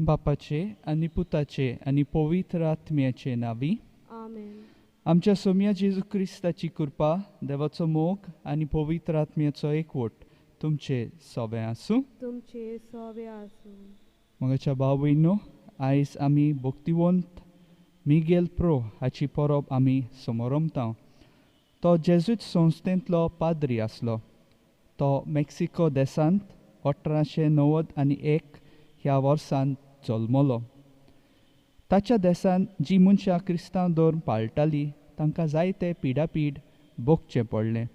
बापाचे आनी पुताचे आनी पवित्र आत्म्याचे नावी आमेन. आमच्या सोम्या जेजू क्रिस्ताची कृपा, देवाचो मोग आनी पवित्र आत्म्याचो एकवट तुमचे सोबे आसूं. तुमचे सोबे आसूं. मोगाच्या भाव भयणो, आयज आमी भक्तिवंत मिगेल प्रो हाची परब आमी समोरमता. तो जेजूत संस्थेंतलो पाद्री आसलो. तो मेक्सिको देशांत 1891 ह्या वर्सांत जल्मलो. ताच्या देशांत जी मनशां क्रिस्तांव धर्म पाळटालीं तांकां जायते पिडापीड भोगचें पडलें.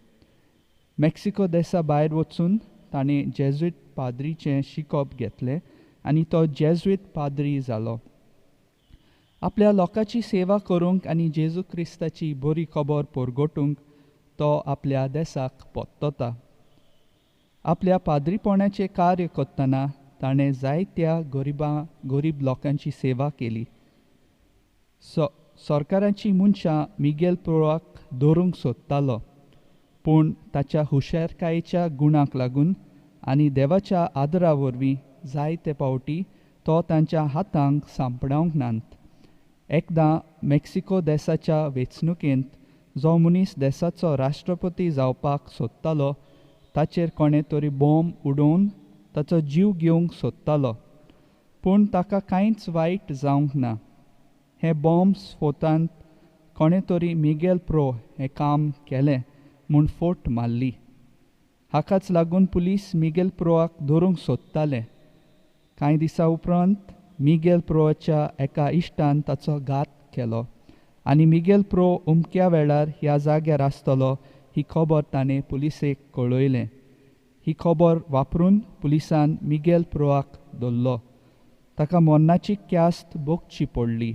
मेक्सिको देशा भायर वचून ताणें जेजूत पाद्रीचें शिकप घेतलें आनी तो जेजूत पाद्री जालो. आपल्या लोकांची सेवा करूंक आनी जेजू क्रिस्ताची बरी खबर परगटूंक तो आपल्या देशाक पोत्तोता. आपल्या पाद्रीपणाचें कार्य करतना ताणें जायत्या गरीब लोकांची सेवा केली. सरकाराची मनशां मिगेल प्रोआक धरूंक सोदतालो, पूण ताच्या हुशारकायेच्या गुणांक लागून आनी देवाच्या आदरा वरवीं जायते फावटी तो तांच्या हातांक सांपडावंक नात. एकदां मेक्सिको देशाच्या वेंचणुकेंत जो मनीस देशाचो राष्ट्रपती जावपाक सोदतालो ताचेर कोणे तरी बॉम्ब उडोवन ताचो जीव घेवंक सोदतालो, पूण ताका कांयच वायट जावंक ना. हे बॉम्ब स्फोटांत कोणे तरी मिगेल प्रो हें काम केलें म्हूण फोट मारली. हाकाच लागून पुलीस मिगेल प्रोआक धरूंक सोदताले. कांय दिसां उपरांत मिगेल प्रोच्या एका इश्टान ताचो घात केलो आनी मिगेल प्रो उमक्या वेळार ह्या जाग्यार आसतलो ही खबर ताणें पुलिसेक कळयलें. ही खबर वापरून पुलिसान मिगेल प्रोआक धरलो. ताका मरणाची ख्यास्त भोगची पडली.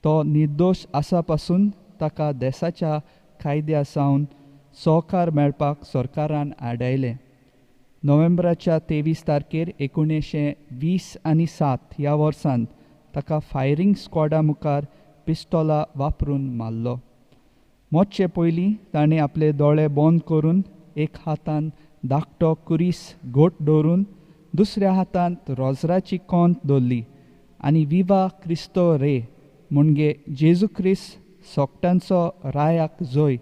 तो निर्दोश आसा पासून ताका देशाच्या कायद्या सावन सहकार मेळपाक सरकारान आडायलें. नोव्हेंबराच्या 23 तारखेर 1927 ह्या वर्सांत ताका फायरिंग स्क्वॉडा मुखार पिस्तोला वापरून मारलो. मोतचे पयलीं ताणें आपले दोळे बंद करून एक हातान धाकटो कुरीस घोट दवरून दुसऱ्या हातांत रोजराची कोंत दवरली आनी विवा क्रिस्तो रे म्हणजे जेजू क्रिस्त सोगट्यांचो रायाक जोय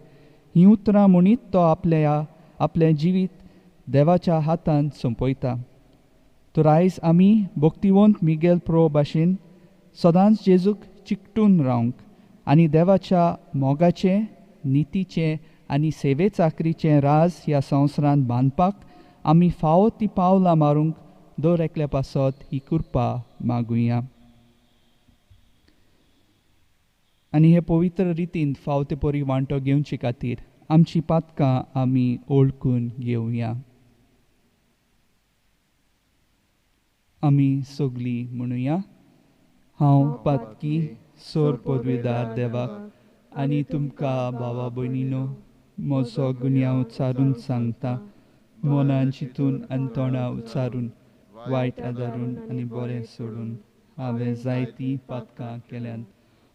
ही उतरां म्हणीत तो आपलें जिवीत देवाच्या हातान सोंपयता. तर आयज आमी भक्तिवंत मिगेल प्रो भाशेन सदांच जेजूक चिकटून रावंक आनी देवाच्या मोगाचें, नितीचें आनी सेवे चाकरीचें राज ह्या संवसारांत बांदपाक आमी फावो ती पावलां मारूंक दर एकल्या पासत ही कृपा मागुया. आनी हे पवित्र रितीन फाव ते परी वांटो घेवचे खातीर आमची पातकां आमी ओळखून घेवया. आमी सगलीं म्हणुया. हांव पातकी सोर पदवीदार देवाक आनी तुमकां भावा भयणीनो म्हजो गुन्यांव उच्चारून सांगता. मनान चिंतून आनी तोंडां उच्चारून वायट आदारून आनी बरें सोडून हांवें जायतीं पातकां केल्यान.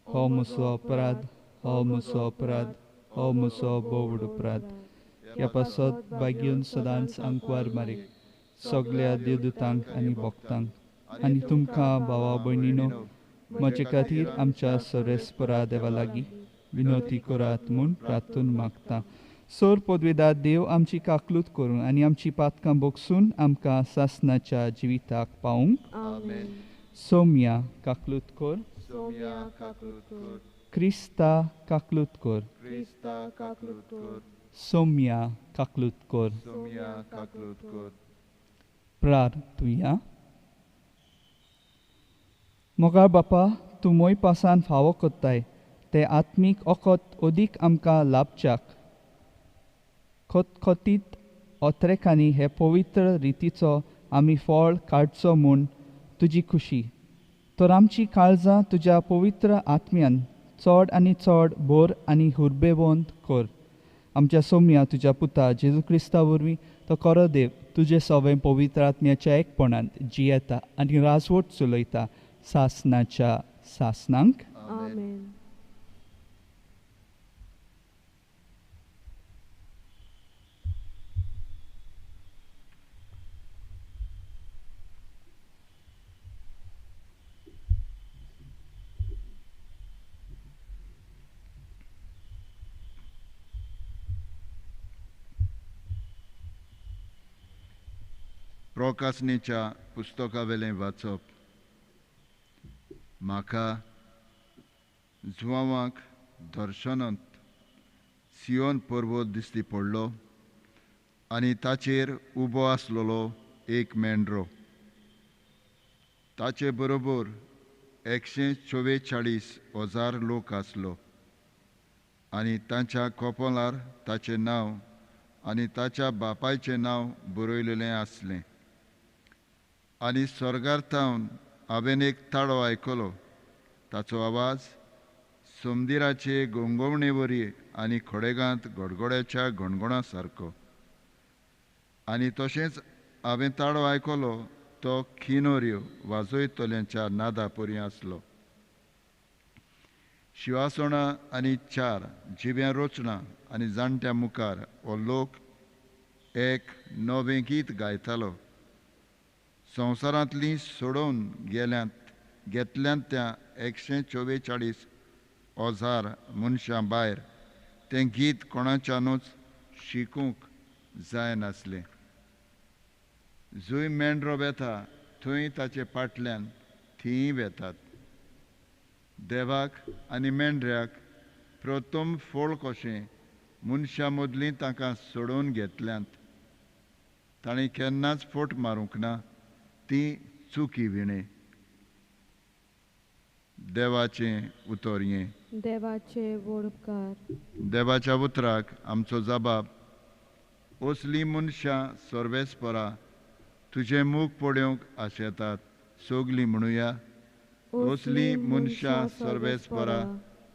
हो म्हजो अपराध, हो म्हजो अपराध, हो म्हजो बोवड अपराध. ह्या पासत बागेवन सदांच आंकवार मारीक सगळ्या देवदूतांक आनी भक्तांक. आनी तुमकां भावा भयणीनो म्हजे खातीर आमच्या सर्वेस्परा देवा लागीं विनोती करात म्हूण प्रार्थून मागता. सोर पदवीदार देव आमची काकलूत करूं आनी आमची पातकां भोगसून आमकां सासणाच्या जिविताक पावूंक. आमेन. सोम्या काकलूत कर. सोम्या काकलूत कर. क्रिस्ता काकलूत कर. क्रिस्ता काकलूत कर. सोम्या काकलूत कर. सोम्या काकलूत कर. प्रार्थुया. मोगाळ बापा, तूं मोय पासान फावो कोत्ताय ते आत्मीक ओकोत ओदीक आमकां लाभच्याक खोतखोतीत ओत्रेकांनी हे पवित्र रितीचो आमी फळ काडचो म्हूण तुजी खुशी. तर आमची काळजां तुज्या पवित्र आत्म्यान चड आनी चड बोर आनी हुर्बेवंत कर. आमच्या सोम्या तुज्या पुता जेजू क्रिस्ता वरवीं तो खरो देव तुजे सवें पवित्र आत्म्याच्या एकपणांत जियेता आनी राजवट चलयता सासणाच्या सासणांक. आमेन. प्रोकासनेच्या पुस्तकावेलें वाचप. म्हाका जुवांवाक दर्शनांत सियोन पर्वत दिश्टी पडलो आनी ताचेर उबो आसलोलो एक मेंढरो. ताचे बरोबर 144,000 लोक आसलो आनी तांच्या कपोलार ताचें नांव आनी ताच्या बापायचें नांव बरयलेलें आसलें. आनी स्वर्गांतावन हांवें एक ताळो आयकलो. ताचो आवाज समुद्राचे घोंघोवणेवरी आनी खोडेगांत गडगड्याच्या गणगणा सारको. आनी तशेंच हांवें ताळो आयकलो तो किन्नोऱ्यो वाजयतल्यांच्या नादा परी आसलो. शिवासणां आनी 4 जिव्यां रोचणां आनी जाणट्या मुखार हो लोक एक नवें गीत गायतालो. संवसारांतलीं सोडून घेतल्यांत त्या 144,000 मनशां भायर तें गीत कोणाच्यानूच शिकूंक जाय नासलें. जंय मेंढरो वेता थंय ताचे फाटल्यान तीं वेतात. देवाक आनी मेंढऱ्याक प्रथम फळ कशें मनशां मदलीं ताका सोडून घेतल्यांत. ताणें केन्नाच फट मारूंक ना. ती चुकी विणे. देवाचें उतर हें. देवाचे वडकार. देवाच्या उतराक आमचो जबाब. असलीं मनशां सर्वेस्परा तुजें मूख पळोवंक आशेतात. सोगलीं म्हणुया. असलीं मनशां सर्वेस्परा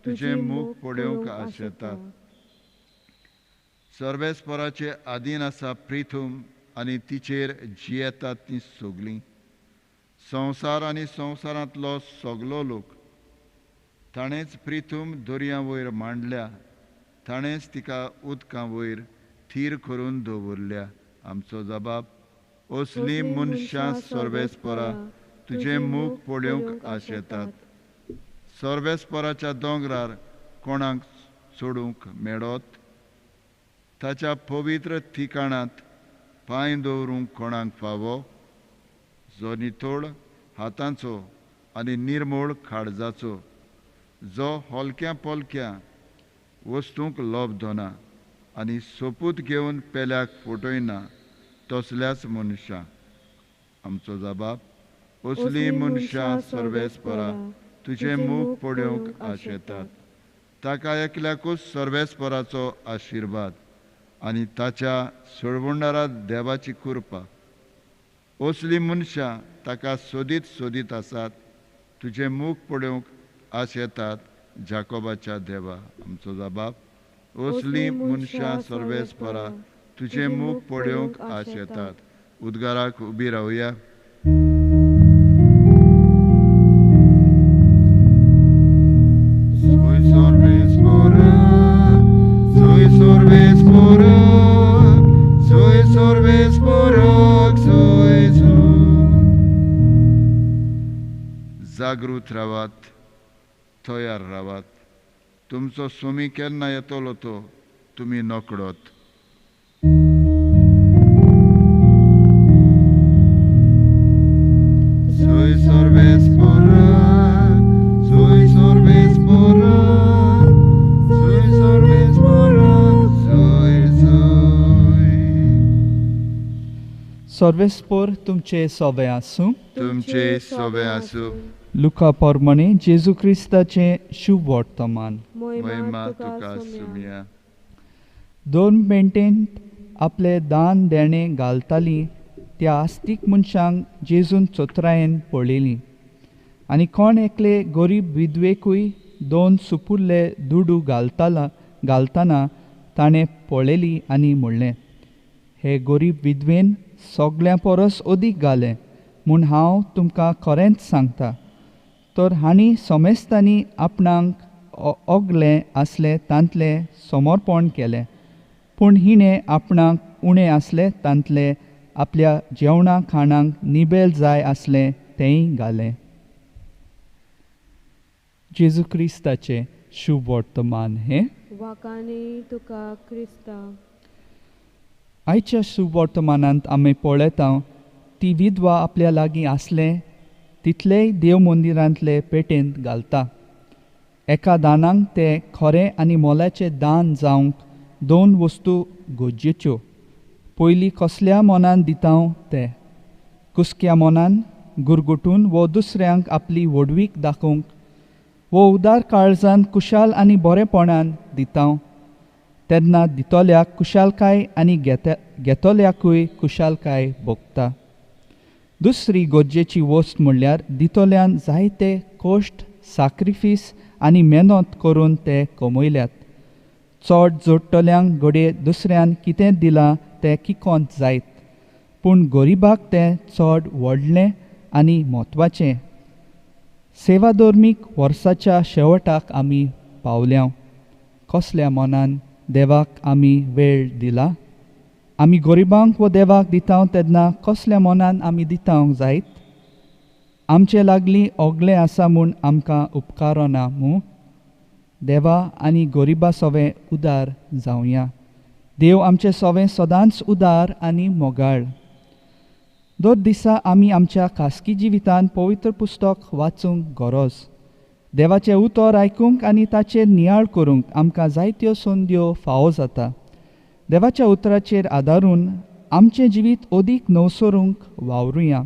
तुजें मूख पळोवंक आशेतात. सर्वेस्पराचे आदीन आसा प्रिथूम आनी तिचेर जियेतात तीं सोगलीं. संवसार आनी संवसारांतलो सगलो लोक. ताणेंच प्रिथूम दर्या वयर मांडल्या. ताणेंच तिका उदकां वयर थीर करून दवरल्या. आमचो जबाब. असलीं मनशां सर्वेस्परा तुजें मूख पळोवंक आशेतात. सर्वेस्पराच्या दोंगरार कोणाक सोडूंक मेळत? ताच्या पवित्र ठिकाणांत पांय दवरूंक कोणाक फावो? जो नितोळ हातांचो आनी निर्मळ काळजाचो, जो हलक्या पलक्या वस्तूंक लोभ दोना आनी सोपूत घेवन पेल्याक फटयना, तसल्याच मनशां. आमचो जबाब. असलीं मनशां सर्वेस्परा तुजें मूख पळोवंक आशेतात. ताका एकल्याकूच सर्वेस्पराचो आशिर्वाद आनी ताच्या सोडवणारा देवाची कृपा. असलीं मनशां ताका सोदीत सोदीत आसात. तुजें मूख पळोवंक आशेतात जाकोबाच्या देवा. आमचो जबाब. असलीं मनशां सर्वेस्परा तुजें मूख पळोवंक आशेतात. उद्गाराक उबी रावया. जागृत रावात. तयार रावात. तुमचो सोमी केन्ना येतलो तो तुमी नकळत. सर्वेस्पर तुमचे सोबे आसूं. तुमचे सोबे आसूं. लुका पोरमणे जेजू क्रिस्ताचें शुभ वर्तमान. महिमा तुका सुमिया. 2 मेंटेंत आपले दान देणें घालतालीं त्या आस्तीक मनशांक जेजून चोत्रायेन पळयलीं. आनी कोण एकले गरीब विधवेकूय 2 सुपुर्ले दुडू घालतना ताणें पळयली आनी म्हणलें, हे गरीब विधवेन सगळ्यां परस अदीक घालें म्हूण हांव तुमकां खरेंच सांगता. तर हांणी सोमेस्तांनी आपणाक ओगलें आसलें तांतलें समर्पण केलें, पूण हिणें आपणाक उणें आसलें तांतलें आपल्या जेवणा खाणांक निबेल जाय आसलें तेंय घालें. जेजू क्रिस्ताचें शुभ वर्तमान हें. वाकानी तुका क्रिस्ता. आयच्या शुभ वर्तमानांत आमी पळयता ती विधवा आपल्या लागीं आसलें तितलेय देव मंदिरांतले पेटेंत घालता. एका दानांक ते खरें आनी मोलाचें दान जावंक 2 वस्तू गरजेच्यो. पयलीं कसल्या मोनान दितां ते कुसक्या मोनान गुरगुटून वो दुसऱ्यांक आपली व्हडवीक दाखोवंक, वो उदार काळजान कुशाल आनी बरेपणान दितां. तेन्ना दितोल्याक कुशालकाय आनी घेतोल्याकूय कुशालकाय भोगता. दुसरी गरजेची वस्त म्हणल्यार दितोल्यान जायते कश्ट, साक्रिफीस आनी मेहनत करून ते कमयल्यात. चड जोडटल्यांक घडये दुसऱ्यान कितें दिलां तें किकोंत जायत, पूण गरीबाक तें चड व्हडलें आनी म्हत्वाचें. सेवाधर्मीक वर्साच्या शेवटाक आमी पावल्या. कसल्या मोनान देवाक आमी वेळ दिला? आमी गरीबांक वो देवाक दिता तेन्ना कसल्या मोनान आमी दितांक जायत? आमचे लागलीं ओगलें आसा म्हूण आमकां उपकारो ना मूं? देवा आनी गरीबा सोवें उदार जावया. देव आमचे सोवें सदांच उदार आनी मोगाळ. दर दिसा आमी आमच्या खासगी जिवितांत पवित्र पुस्तक वाचूंक गरज. देवाचें उतर आयकूंक आनी ताचेर नियाळ करूंक आमकां जायत्यो संद्यो फावो जाता. देवाच्या उतराचेर आदारून आमचें जिवीत अदीक नवसरूंक वावरुया.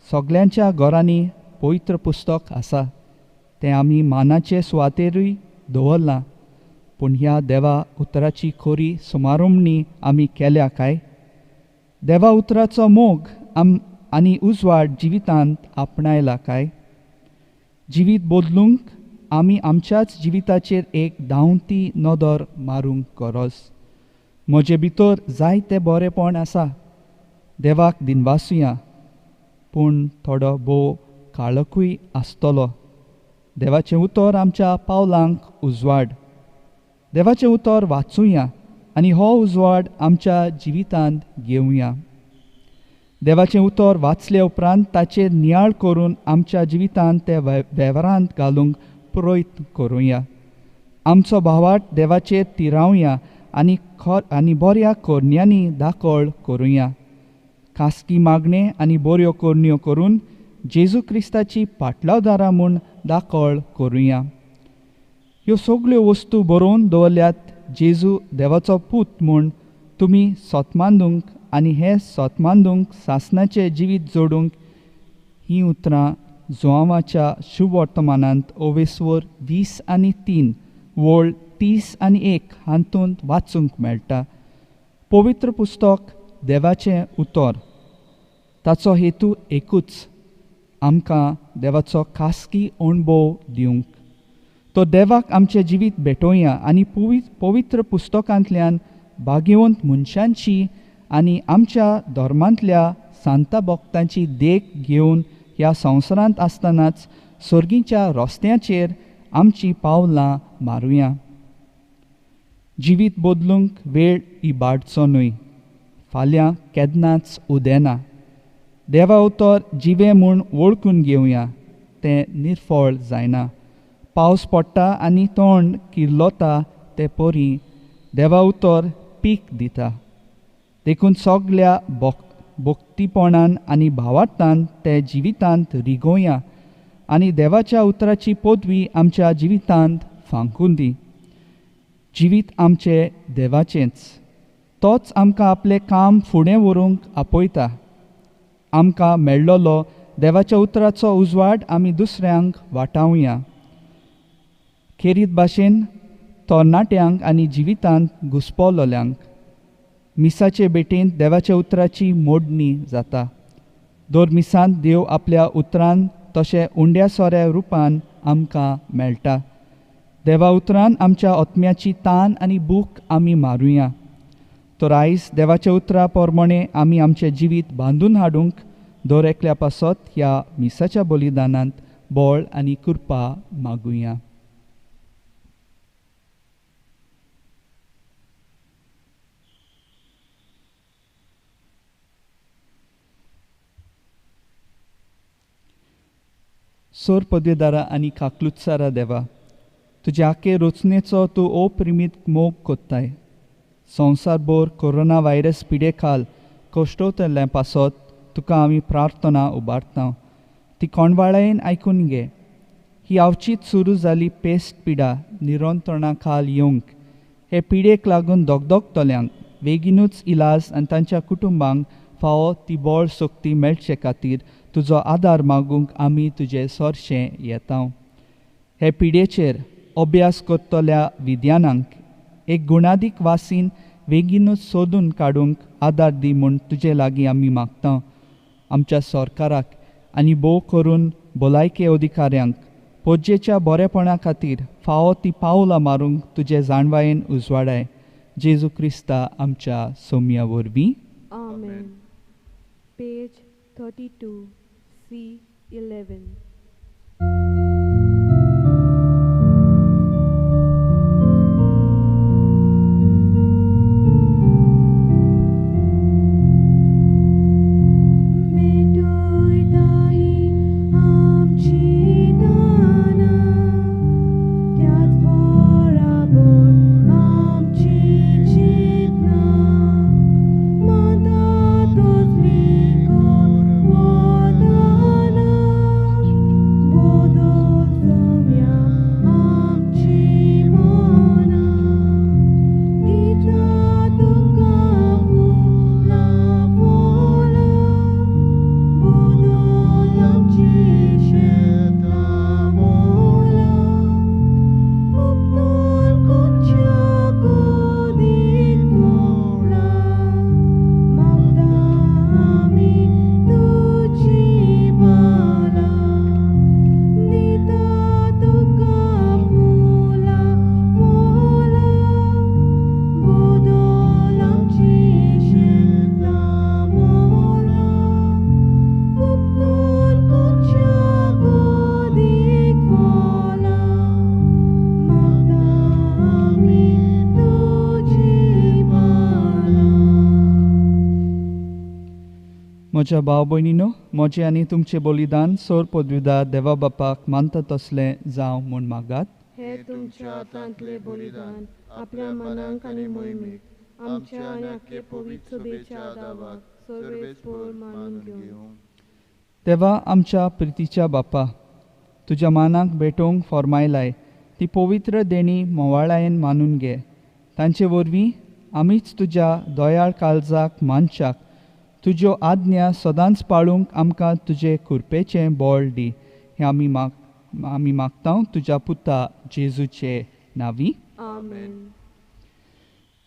सगल्यांच्या घरांनी पवित्र पुस्तक आसा. तें आमी मानाचे सुवातेरूय दवरलां. पूण ह्या देवा उतराची खरी समारंभणी आमी केल्या काय? देवा उतराचो मोग आनी उजवाड जिवितांत आपणायला काय? जिवीत बदलूंक आमी आमच्याच जिविताचेर एक धांवती नदर मारूंक गरज. म्हजे भितर जायतें बरेंपण आसा. देवाक दिनवासुया, पूण थोडो भोव काळोखूय आसतलो. देवाचें उतर आमच्या पावलांक उजवाड. देवाचें उतर वाचुया आनी हो उजवाड आमच्या जिवितांत घेवया. देवाचें उतर वाचले उपरांत ताचेर नियाळ करून आमच्या जिवितांत ते वेव्हारांत घालूंक प्रयत्न करुया. आमचो भावार्थ देवाचेर तिरावया आनी बऱ्या कोरण्यांनी दाखोळ करुया. खासगी मागणे आनी बऱ्यो कोरण्यो करून जेजू क्रिस्ताची पाटलावदारां म्हूण दाखोळ करुया. ह्यो सगल्यो वस्तू बरोवन दवरल्यात जेजू देवाचो पूत म्हूण तुमी सोतमांदूंक आनी हे सोतमांदूंक सासणाचें जिवीत जोडूंक हीं उतरां जोआवाच्या शुभ वर्तमानांत ओवेसवर 20 आनी 3 वोळ 30 आनी 1 हातूंत वाचूंक मेळटा. पवित्र पुस्तक देवाचें उतर. ताचो हेतू एकूच, आमकां देवाचो खासगी अणभव दिवंक. तो देवाक आमचें जिवीत भेटोवया आनी पवित्र पुस्तकांतल्यान भाग्यवंत मनशांची आनी आमच्या धर्मांतल्या सांता भक्तांची देख घेवन ह्या संवसारांत आसतनाच सर्गीच्या रस्त्याचेर आमची पावलां मारुया. जिवीत बदलूंक वेळ इबाडचो न्हय. फाल्यां केन्नाच उदेना. देवा उतर जिवे म्हूण वळखून घेवया. तें निर्फळ जायना. पावस पडटा आनी तोंड किर्लोता ते परी देवा उतर पीक दिता. देखून सगल्या भक्तीपणान आनी भावार्थान ते जिवितांत रिगोवया आनी देवाच्या उतराची पदवी आमच्या जिवितांत फांकून दी. जिवीत आमचें देवाचेंच. तोच आमकां आपलें काम फुडें व्हरूंक आपयता. आमकां मेळ्ळोलो देवाच्या उतराचो उजवाड आमी दुसऱ्यांक वाटावया. खेरीत भाशेन तरणाट्यांक आनी जिवितांत घुस्पलोल्यांक मिसाचे भेटेंत देवाच्या उतराची मोडणी जाता. दर मिसांत देव आपल्या उतरान तशें उंड्या सोऱ्या रुपान आमकां मेळटा. देवा उतरान आमच्या आत्म्याची तान आनी भूक आमी मारुया. तर आयज देवाच्या उतरा प्रमाणे आमी आमचें जिवीत बांदून हाडूंक दर एकल्या पासत ह्या मिसाच्या बलिदानांत बळ आनी कृपा मागुया. सोर पदवेदारा आनी काकलुत्सारा देवा, तुज्या आखे रचनेचो तूं अप्रिमीत मोग कोत्ताय. संवसारभर कोरोना व्हायरस पिडे खाल कश्टवतल्या पासत तुका आमी प्रार्थना उबारता. ती कोणवाळेन आयकून घे. ही आवचीत सुरू जाली पेस्ट पिडा निरोंतरणा खाल येवंक. हे पिडेक लागून दोगदोगतल्यांक बेगीनूच इलाज आनी तांच्या कुटुंबांक फावो ती बोळ सोक्ती मेळचे खातीर तुजो आदार मागूंक आमी तुजे सोरशें येता. हे पिडेचेर अभ्यास करतल्या विद्यानांक एक गुणादीक वासीन बेगीनूच सोदून काडूंक आदार दी म्हूण तुजे लागीं आमी मागता. आमच्या सरकाराक आनी भोव करून भलायके अधिकाऱ्यांक पोजेच्या बरेपणा खातीर फावो ती पावलां मारूंक तुजे जाणवायेन उजवाडाय. जेजू क्रिस्ता आमच्या सोम्या वरवीं. Amen. Page 32, C 11. म्हज्या भाव भयणीनो, म्हजें आनी तुमचें बलिदान सोर पदवीदार देवा बापाक मानता तसलें जावं म्हूण मागात. हे तुमच्या हातांतले बलिदान आपल्या मनांक आनी मोहिमेक आमच्या आनी आख्खे पवित्र सभेच्या दावाक सर्वेस्पर मानून घेवं. देवा आमच्या प्रितीच्या बापा, तुज्या मानाक भेटोवंक फॉर्मायलाय ती पवित्र देणी मोवाळायेन मानून घे. तांचे वरवीं आमीच तुज्या दोयाळ काळजाक मानशाक तुज्यो आज्ञा सदांच पाळूंक आमकां तुजे कृपेचें बळ दी. हें आमी मागता तुज्या पुता जेजूचे नांवी. आमेन.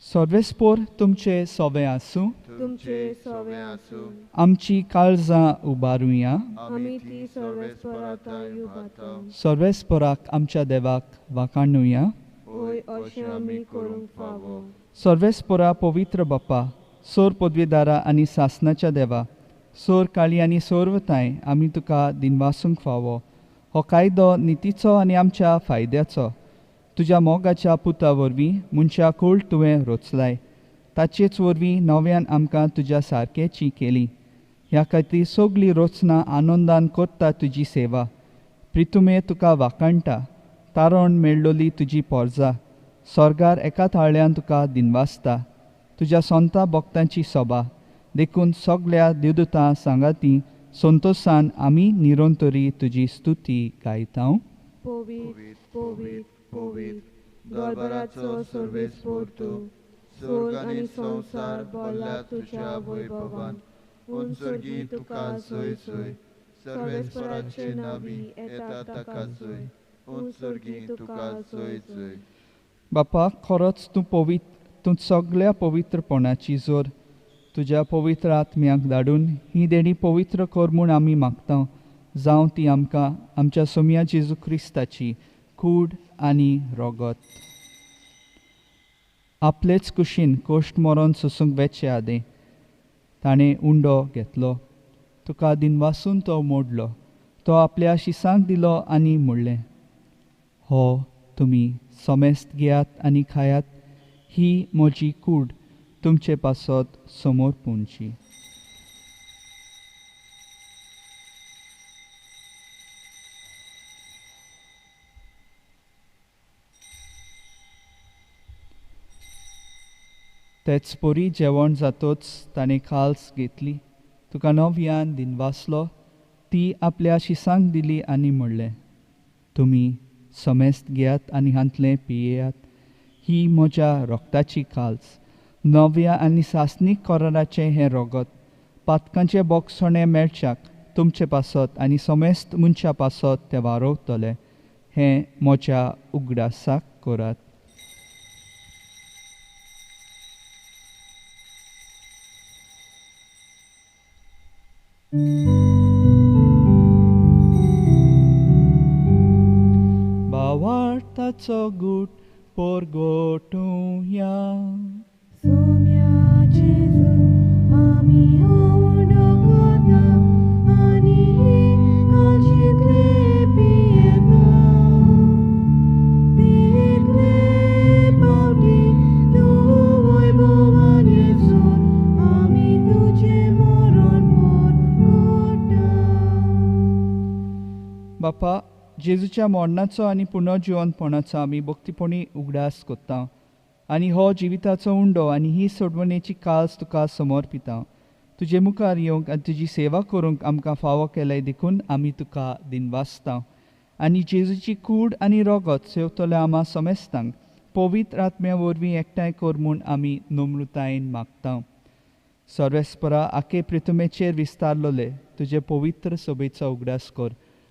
सर्वेस्पोर तुमचे सोवे आसूं. तुमचे सोवे आसूं. आमची काळजां उबारुया. आमी ती सर्वेस्परातां युबाता. सर्वेस्पोराक आमच्या देवाक वाखाणुया. होय, अशें आमी करूंक फावो. सर्वेस्पोरा पवित्र बापा, सोर पदवीदारा आनी सासणाच्या देवा, सोर काळी आनी सोर्वताय आमी तुका दिनवासूंक फावो. हो कायदो नितीचो आनी आमच्या फायद्याचो. तुज्या मोगाच्या पुता वरवीं मनशा कूळ तुवें रचलाय. ताचेच वरवीं नव्यान आमकां तुज्या सारकेची केली. ह्या खातीर सगळीं रचना आनंदान करता तुजी सेवा. प्रितुमे तुका वाखाणटा. तारण मेळ्ळोली तुजी पोरजा स्वर्गार एका थाळ्यान तुका दिनवासता. तुज्या सोंता भक्तांची सभा देखून सगळ्या देवदूतां सांगाती संतोषान आमी निरंतरी तुजी स्तुती गायता. पवित्र पवित्र पवित्र दरबाराचो सर्वेस्पर तूं. स्वर्ग आनी संवसार भरला तुज्या वैभवान. उंचर्गी तुका सय सय. सर्वेस्पराचे नांवी येता ताका सय. उंचर्गी तुका सय सय. बापा, खरोच तूं सगळ्या पवित्रपणाची जोर तुज्या पवित्र आत्म्याक धाडून ही देणी पवित्र कर म्हूण आमी मागता. जावं ती आमकां आमच्या सोम्या जेजू क्रिस्ताची कूड आनी रोगत. आपलेच कुशीन कोश्ट मरण सोसूंक वेचे आदें ताणें उंडो घेतलो. तुका दिनवासून तो मोडलो. तो आपल्या शिसांक दिलो आनी म्हणलें, हो तुमी समेस्त घेयात आनी खायात. ही म्हजी कूड तुमचे पासत समोर पोंची. तेच पोरी जेवण जातोच ताणें खाल्स घेतली तुका नव्यान दिनवासलो ती आपल्या शिसांक दिली आनी म्हणलें, तुमी समेस्त घेयात आनी हांतलें पियेयात. ही म्हज्या रोगताची काल्स, नव्या आनी सासनीक कराराचें हें रोगत. पातकांचे बोगसणे मेळच्याक तुमचे पासत आनी समेस्त मनशा पासत ते वारोवतले. हें म्हज्या उगडासाक करात. भावार्थाचो गूट परगोटुया. सोम्या जेजू आमी ओडोगता आनी काळजीतले पियेता. तितले पावटी तूं वैभवान येसून आमी तुजें मरण परगोटा. बापा, जेजूच्या मरणाचो आनी पुनर्जिवनपणाचो आमी भक्तीपणी उगडास कोत्ता आनी हो जिविताचो उंडो आनी ही सोडवणेची काल्स तुका समर्पिता. तुजे मुखार येवंक आनी तुजी सेवा करूंक आमकां फावो केल्याय देखून आमी तुका दिनवासता. आनी जेजूची कूड आनी रोगत सेवतल्या आमा समेस्तांक पवित्र आत्म्या वरवीं एकठांय कर म्हूण आमी नम्रतायेन मागता. सर्वेस्परा आखे पृथ्वीचेर विस्तारलोले तुजे पवित्र सभेचो उगडास कर.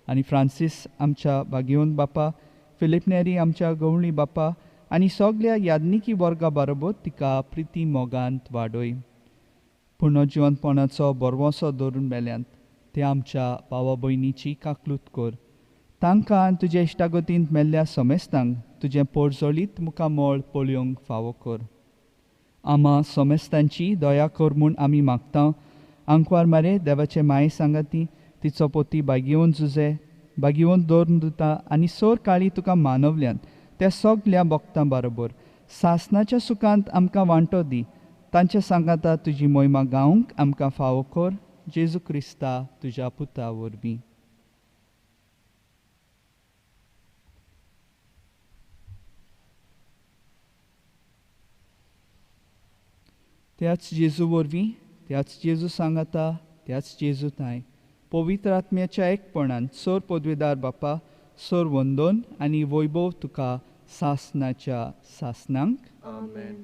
आनी फ्रांसीस आमच्या भाग्यवंत बापा, फिलिप नेरी आमच्या गवळी बापा आनी सगळ्या याज्ञिकी वर्गा बरोबर तिका प्रिती मोगांत वाडय. पुनर्जिवनपणाचो बरवोसो धरून मेल्यांत ते आमच्या भावा भयणीची काकलूत कर. तांकां आनी तुज्या इश्टागतींत मेल्ल्या समेस्तांक तुजें पोरजोळीत मुखामोळ पळोवंक फावो कर. आमा समेस्तांची दया कर म्हूण आमी मागता. आंकवार मारे देवाचे माये सांगाती, तिचो पोती भाग्यवंत जुजे, भाग्यवंत धरून दिता आनी सोर काळी तुका मानवल्यान त्या सगळ्या भक्तां बरोबर सासणाच्या सुखांत आमकां वांटो दी. तांच्या सांगाता तुजी मोहिमा गावंक आमकां फावो कर. जेजू क्रिस्ता तुज्या पुता वरवीं. त्याच जेजू वरवीं, त्याच जेजू सांगाता, त्याच जेजू ताय पवित्र आत्म्याच्या एकपणान सोर पदवीदार बापा, सोर वंदन आनी वैभव तुका सासणाच्या सासणांक. आमेन.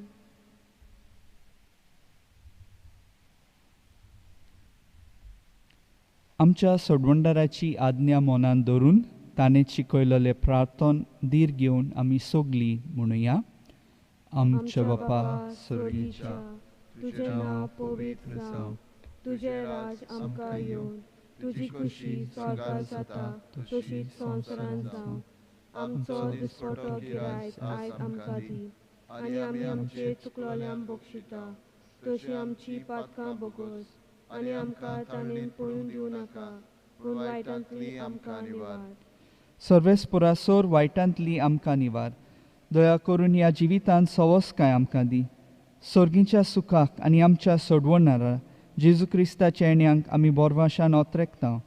आमच्या सोडवंडाराची आज्ञा मनान धरून ताणें शिकयलेले प्रार्थन धीर घेवन आमी सगळीं म्हणुया. आमच्या बापा सर्गीच्या, तुझें नांव पवित्र जावं, तुजें राज आमकां येवं, तुजी खुशी स्वर्गांत जाता तशीच संवसारांत जावं. आमचो दिसपटो गिरायक आयज आमकां दी आनी आमी आमचे चुकलोल्यांक बक्षिता तशी आमची पातकां बोगोस आनी आमकां ताणेन पळून दिवं नाका, पूण वायटांतली आमकां निवार. सर्वेस्पुरा सोर वायटांतली आमकां निवार. दया करून ह्या जिवितांत सवस्काय आमकां दी. सर्गीच्या सुखाक आनी आमच्या सोडवणारा जेजू क्रिस्ताच्या येण्याक आमी बोरवाशान ओतरेकता.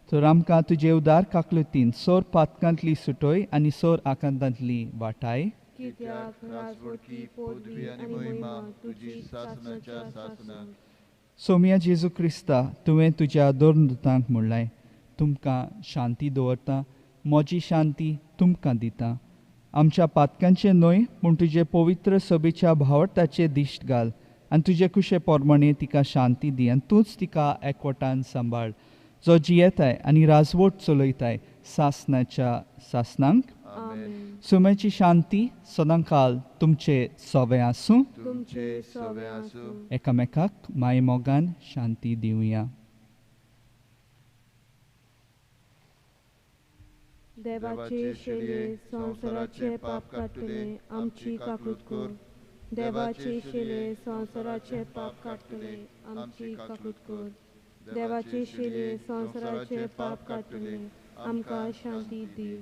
तर आमकां तुजे उदार काकलुतीन सोर पातकांतली सुटोय आनी सोर आकांतांतली वाटाय. कित्याक राजवटी, पदवी आनी महिमा तुजी सासणाच्या सासणाक. सोम्या जेजू क्रिस्ता, तुवें तुज्या दोरदूतांक म्हणलाय, तुमकां शांती दवरता, म्हजी शांती तुमकां दिता. आमच्या पातकांचे न्हय पूण तुजे पवित्र सभेच्या भावर्थाचे दिश्ट घाल आनी तुजे कुशे पोरमणे तिका शांती दी आनी तूंच तिका एकवटान सांबाळ, जो जियेताय आनी राजवट चलयताय सासणाच्या सासणांक. आमेन. सुमेची शांती सदांकाल तुमचे सवे आसूं. तुमचे सवे आसूं. एकामेकाक माये मोगान शांती दिवया. देवाचे शेले संवसाराचे पाप काडटले आमची काकूट कर. देवाचे शेले संवसाराचे पाप काडटले आमची काकूट कर. देवाचे शेले संवसाराचे पाप काडटले आमकां शांती दी.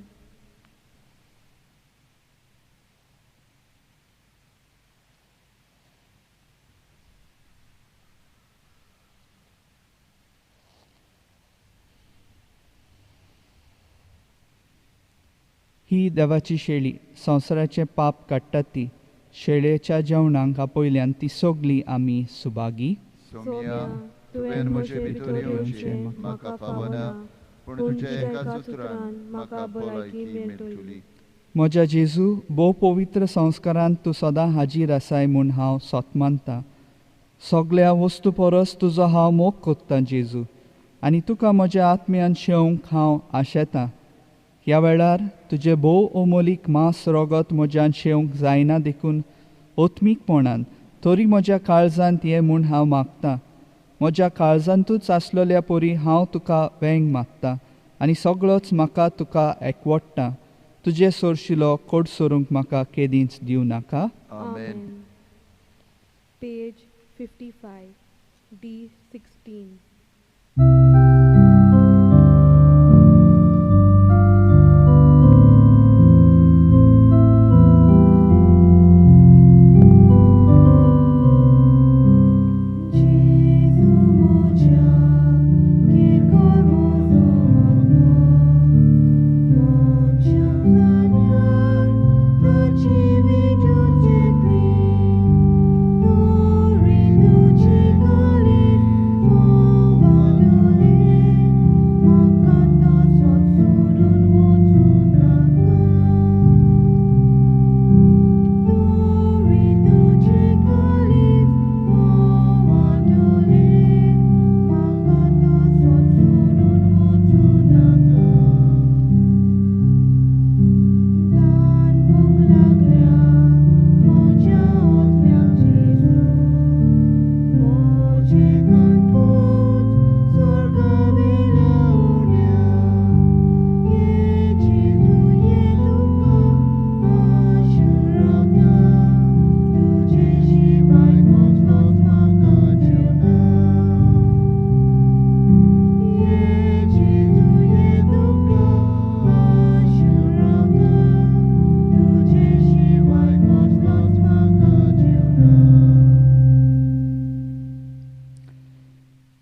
ही देवाची शेळी संवसाराचे पाप काडटा ती. शेळयेच्या जेवणाक आपयल्यान ती सगळीं आमी सुभागी. सोम्या, तुवें म्हजे भितर येवचें म्हाका फावना पूण तुज्या एका उतरान म्हाका भलायकी मेळटली. म्हज्या जेजू, भोव पवित्र संस्कारांत तूं सदां हाजीर आसाय म्हूण हांव सोतमानतां. सगळ्या वस्तू परस तुजो हांव मोग कोत्तां जेजू, आनी तुका म्हज्या आत्म्यान शेवंक हांव आशेतां. ह्या वेळार तुजें भोव अमोलीक मांस रोगत म्हज्यान शेवंक जायना देखून ओत्मीकपणान तरी म्हज्या काळजांत ये म्हूण हांव मागतां. म्हज्या काळजांतूच आसलेल्या परी हांव तुका वेंग मागतां आनी सगळोच म्हाका तुका एकवडटा. तुजे सोरशिलो कोड सोरूंक म्हाका केदींच दिवं नाका. आमेन. Page 55, D16.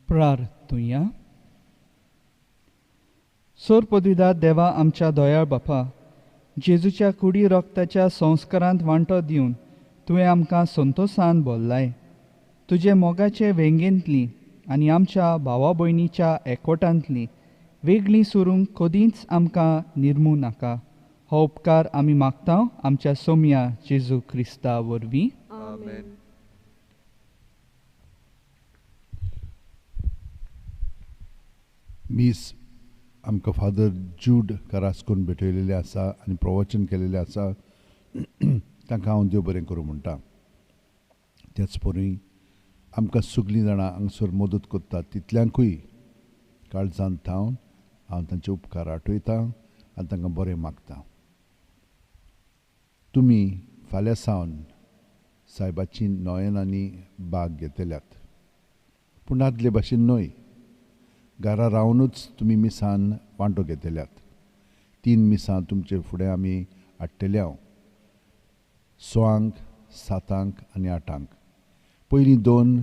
प्रार्थुया. सोर पदवीदार देवा आमच्या दोयाळ बापा, जेजूच्या कुडी रोगताच्या संस्कारांत वांटो दिवन तुवें आमकां संतोशान भरलाय. तुजे मोगाचे वेंगेंतली आनी आमच्या भावा भयणीच्या एकवटांतली वेगळी सुरूंक कदींच आमकां निर्मू नाका. हो उपकार आमी मागतां आमच्या सोम्या जेजू क्रिस्ता वरवीं. Amen. मीस आमकां फादर जूड करास्कोन भेटयलेले आसा आनी प्रवचन केलेलें आसा. तांकां हांव देव बरें करूं म्हणटा. तेच परी आमकां सगळीं जाणां हांगसर मदत करतात तितल्यांकूय काळजांत थावन हांव तांचे उपकार आठयतां आनी तांकां बरें मागतां. तुमी फाल्यां सावन सायबाची नोयनांनी भाग घेतल्यात, पूण आदले भाशेन न्हय. घरा रावनूच तुमी मिसान वांटो घेतल्यात. 3 मिसां तुमचे फुडें आमी हाडटल्या, 6, 7 आनी 8. पयलीं 2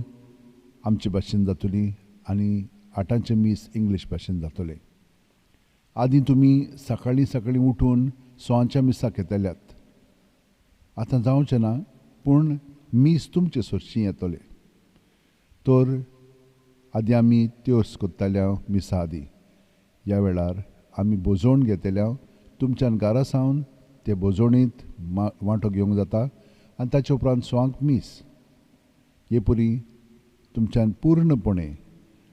आमचे भाशेन जातलीं आनी 8 मीस इंग्लीश भाशेन जातले. आदीं तुमी सकाळीं उठून 6 मिसाक येतल्यात. आतां जावचें ना, पूण मीस तुमचे सोरशीं येतले. तर आदीं आमी त्योस कोत्ताल्या मिसा आदीं. ह्या वेळार आमी बोजोण घेतल्या. तुमच्यान घरा सावन ते बोजोणींत वांटो घेवंक जाता आनी ताचे उपरांत 6 मीस. हे परी तुमच्यान पूर्णपणे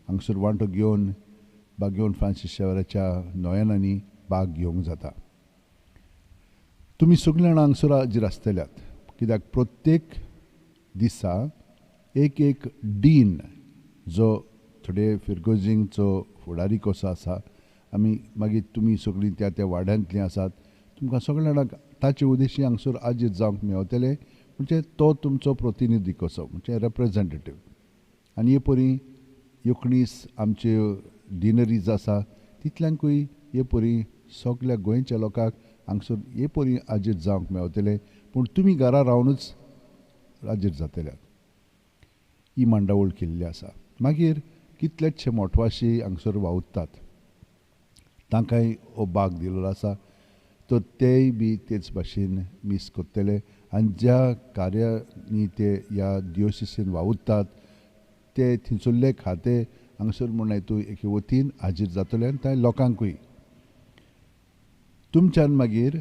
हांगसर वांटो घेवन बागेवन फ्रांसीस शेवराच्या नोयनांनी भाग घेवंक जाता. तुमी सगळीं जाणां हांगसर हाजीर आसतल्यात, कित्याक प्रत्येक दिसा एक डीन जो थोडे फिरगोजींगचो फुडारी कसो आसा, आमी मागीर तुमी सगळीं त्या वाड्यांतलीं आसात, तुमकां सगळ्या जाणांक ताचे उद्देशी हांगसर हाजीर जावंक मेळटले. म्हणजे तो तुमचो प्रतिनिधी कसो, म्हणजे रेप्रेजेंटेटीव. आनी हे परी एकुणीस आमचे डिनरीज आसा, तितल्यांकूय हे परी सगळ्या गोंयच्या लोकांक हांगसर हे परी हाजीर जावंक मेळटले. पूण तुमी घरा रावनूच हाजीर जातल्यात. ही मांडावळ केल्ली आसा. मागीर कितलेशे मोठवाशी हांगसर वावुरतात, तांकांय हो भाग दिल्लो आसा. तर तेय बी तेच भाशेन मीस करतले. आनी ज्या कार्यांनी ते ह्या दिवोसिसीन वावुरतात ते थिंचुल्ले खाते हांगसर म्हूण तूं एके वतीन हाजीर जातले आनी थंय लोकांकूय तुमच्यान मागीर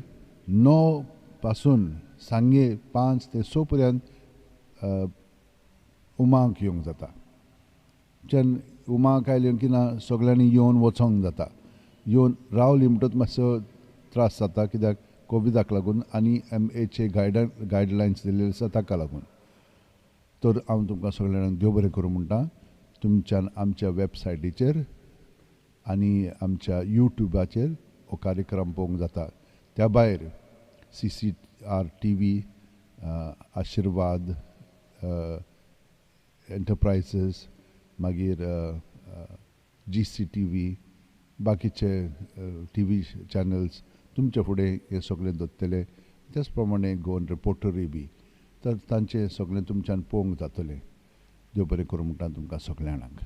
9 पासून सांगे 5 ते 6 पर्यंत उमाक येवंक जाता. तुमच्यान उमाक आयले की ना सगळ्यांनी येवन वचोंक जाता. येवन रावली म्हणटच मातसो त्रास जाता कित्याक कोविडाक लागून आनी MAचे गायडलायन्स दिल्ले आसा ताका लागून. तर हांव तुमकां सगळ्यांक देव बरें करूं म्हणटा. तुमच्यान आमच्या वेबसायटीचेर आनी आमच्या युट्यूबाचेर हो कार्यक्रम पळोवंक जाता. त्या भायर CCR TV, आशिर्वाद एंटरप्रायझीस, मागीर GCTV, बाकीचे TV चॅनल्स तुमचे फुडें हे सगळें दवरतले. त्याच प्रमाणे गोवन रिपोर्टरूय बी. तर तांचे सगळें तुमच्यान पळोवंक जातलें. देव बरें करूं म्हणटा तुमकां सगळ्यांक.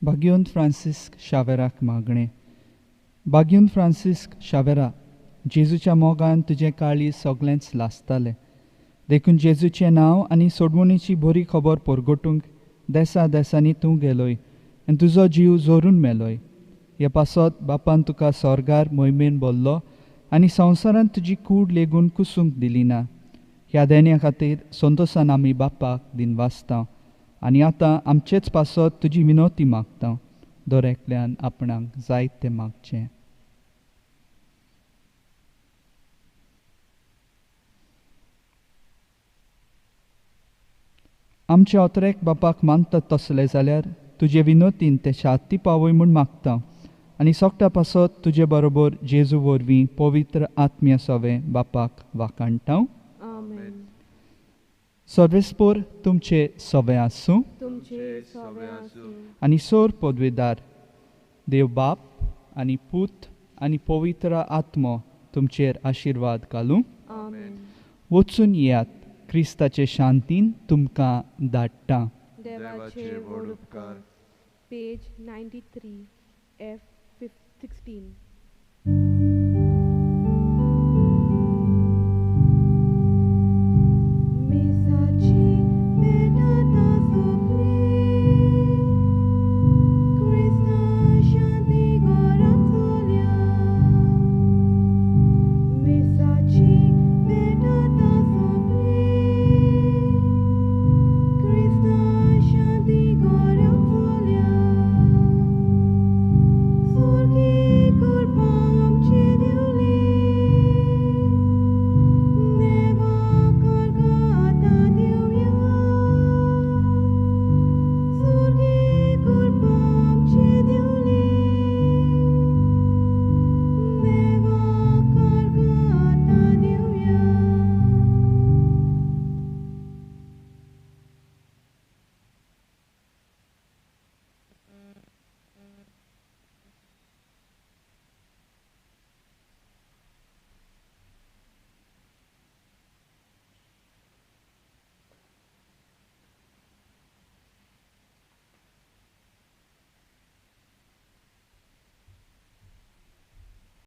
भाग्योन फ्रांसिस्क शावेराक मागणें. भाग्योन फ्रांसिस्क शावेरा, जेजूच्या मोगान तुजें काळी सगळेंच लासतालें. देखून जेजूचें नांव आनी सोडवणीची बरी खबर परगटूंक देसा देसांनी तूं गेलोय आनी तुजो जीव जोरून मेलोय. हे पासत बापान तुका स्वर्गार मोहिमेन बोल्लो आनी संवसारांत तुजी कूड लेगून कुसूंक दिली ना. ह्या देण्या खातीर संतोशान आमी बापाक दिन वाचता आनी आतां आमचेच पासत तुजी विनोती मागता. दर एकल्यान आपणाक जायत तें मागचें. आमच्या ओतरेक बापाक मानतात तसलें जाल्यार तुजे विनोतीन ते शांती पावय म्हूण मागता आनी सोगटा पासत तुजे बरोबर जेजू वरवीं पवित्र आत्म्य सवें बापाक वाकाणटा. आमेन. सर्वेस्पोर तुमचे सवें आसूं तुमचे सवे आसूं. आनी सोर पदवेदार देव बाप आनी पूत आनी पवित्र आत्मो तुमचेर आशिर्वाद घालूं. आमेन. वचून येयात. क्रिस्ताचे शांतीन तुमकां धाडटा. देवाचे व्हड उपकार. Page 93 F 16.